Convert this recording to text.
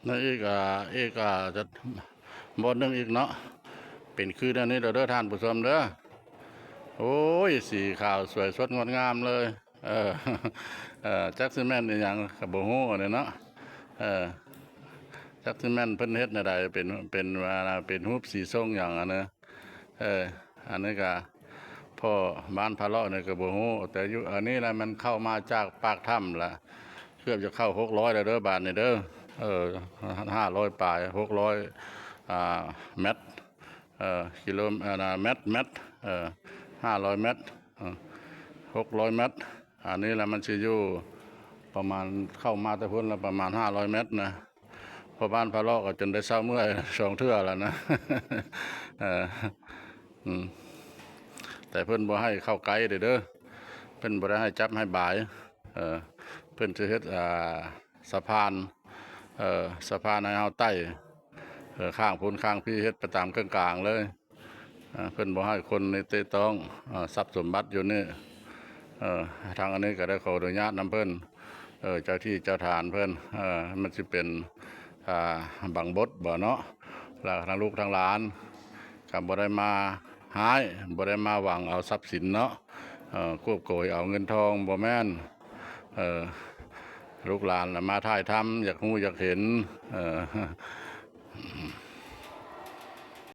นั่นอีกจะบทหนึ่งอีกเนาะเป็นคือเดี๋ยวนี้เด้อท่านผู้ชมเด้อโอ้ยสีขาวสวยสดงดงามเลยเออจักซิแม่นอีหยังกับโบฮู้เนี่ยเนาะเออจักซิแม่นเพิ่นเฮ็ดในใดเป็นว่าเป็นรูปสีทรงอย่างอันเนอะอันนี้ก็พ่อบ้านพะเลาะเนี่ยก็บ่ฮู้แต่อยู่อันนี้แหละมันเข้ามาจากปากถ้ำละเกือบจะเข้า600แล้วเด้อบาทนี่เด้อ500ปลาย600เมตรกิโลเมตร500 เมตร600 เมตรอันนี้แหละมันจะอยู่ประมาณเข้ามาแต่พ้นละประมาณ500 เมตรนะพอบ้านพะเลาะก็จนได้เศร้าเมื่อย2 เทื่อแล้วนะเอออืมแต่เพิ่นบ่ให้เข้าไกลเด้อเพิ่นบ่ได้ให้จับให้บ่ายเพิ่นจะเฮ็ดสะพานสะพานให้เฮาไต่ข้างพ้นข้างพี่เฮ็ดไปตามกลางๆเลยเพิ่นบ่ให้คนในเตต้องทรัพย์สมบัติอยู่นี่ทางอันนี้ก็ได้ขออนุญาตนำเพิ่นเจ้าที่เจ้าทานเพิ่นมันสิเป็นบังบดบ่เนาะแล้วทางลูกทางหลานก็บ่ได้มาหายบ่ได้มาหวังเอาทรัพย์สินเนาะควบโกยเอาเงินทองบ่แม่นลูกหลานมาถ่ายทำอยากรู้อยากเห็น